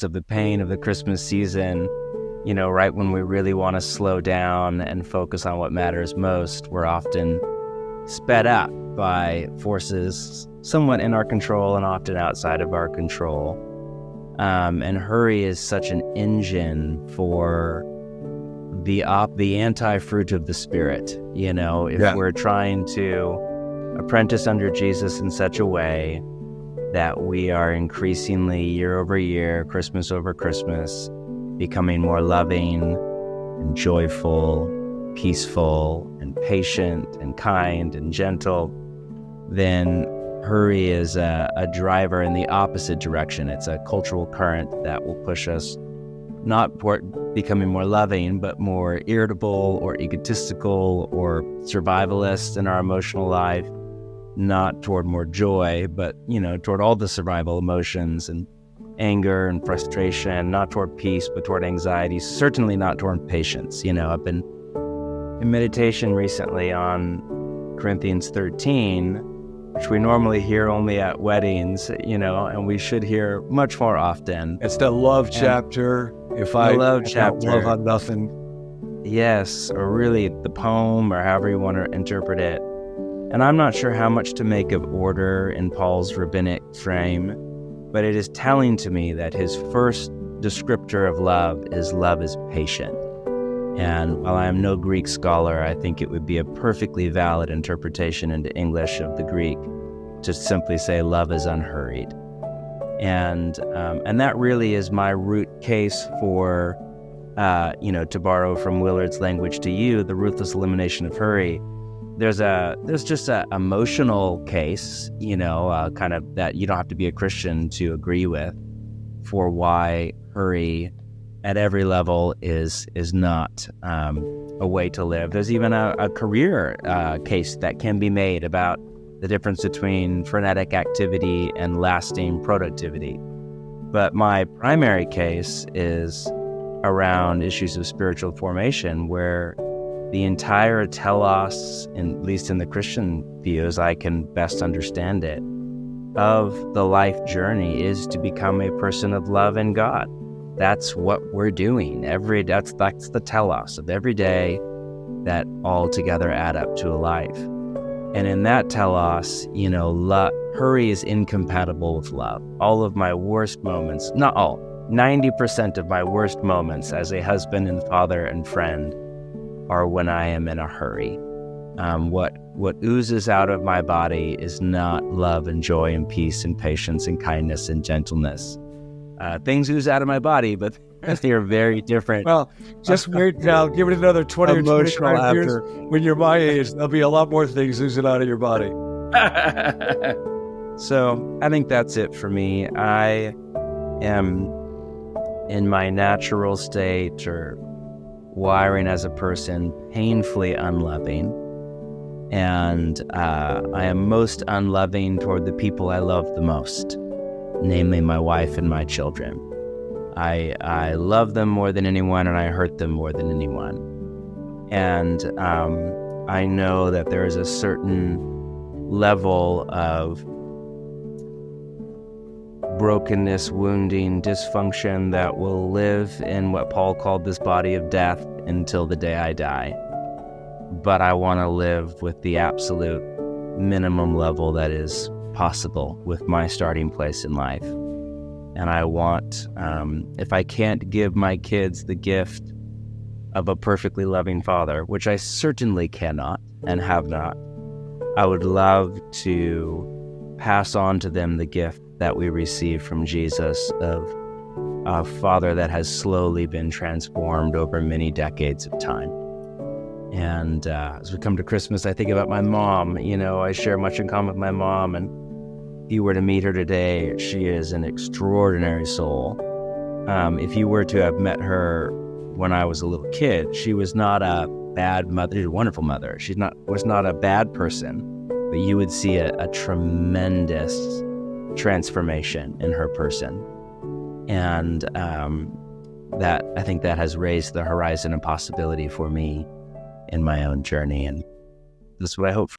of the pain of the Christmas season, right when we really want to slow down and focus on what matters most, we're often sped up by forces somewhat in our control and often outside of our control. And hurry is such an engine for the anti-fruit of the Spirit. If we're trying to apprentice under Jesus in such a way that we are increasingly, year over year, Christmas over Christmas, becoming more loving and joyful, peaceful and patient and kind and gentle, then hurry is a driver in the opposite direction. It's a cultural current that will push us not toward becoming more loving, but more irritable or egotistical or survivalist in our emotional life, not toward more joy, but, toward all the survival emotions and anger and frustration, not toward peace, but toward anxiety, certainly not toward patience. I've been in meditation recently on Corinthians 13, which we normally hear only at weddings, and we should hear much more often. It's the love chapter. Love chapter. Love on nothing. Yes, or really the poem, or however you want to interpret it. And I'm not sure how much to make of order in Paul's rabbinic frame, but it is telling to me that his first descriptor of love is patient. And while I am no Greek scholar, I think it would be a perfectly valid interpretation into English of the Greek to simply say love is unhurried. And that really is my root case for, to borrow from Willard's language to you, the ruthless elimination of hurry. There's just a emotional case, kind of that you don't have to be a Christian to agree with, for why hurry at every level is not a way to live. There's even a career case that can be made about the difference between frenetic activity and lasting productivity. But my primary case is around issues of spiritual formation, where the entire telos, at least in the Christian view, as I can best understand it, of the life journey is to become a person of love in God. That's what we're doing that's the telos of every day that all together add up to a life. And in that telos, hurry is incompatible with love. All of my worst moments, not all, 90% of my worst moments as a husband and father and friend are when I am in a hurry. What oozes out of my body is not love and joy and peace and patience and kindness and gentleness. Things ooze out of my body, but they are very different. Well, just wait now. Give it another 20 or 25 years. When you're my age, there'll be a lot more things oozing out of your body. So I think that's it for me. I am in my natural state or wiring as a person painfully unloving. And I am most unloving toward the people I love the most, namely my wife and my children. I love them more than anyone, and I hurt them more than anyone. And I know that there is a certain level of brokenness, wounding, dysfunction that will live in what Paul called this body of death until the day I die. But I want to live with the absolute minimum level that is possible with my starting place in life. And I want, if I can't give my kids the gift of a perfectly loving father, which I certainly cannot and have not, I would love to pass on to them the gift that we receive from Jesus of a father that has slowly been transformed over many decades of time. And as we come to Christmas, I think about my mom. I share much in common with my mom, and if you were to meet her today, she is an extraordinary soul. If you were to have met her when I was a little kid, she was not a bad mother. She's a wonderful mother. Was not a bad person, but you would see a tremendous transformation in her person. And that I think that has raised the horizon of possibility for me in my own journey. And this is what I hope for.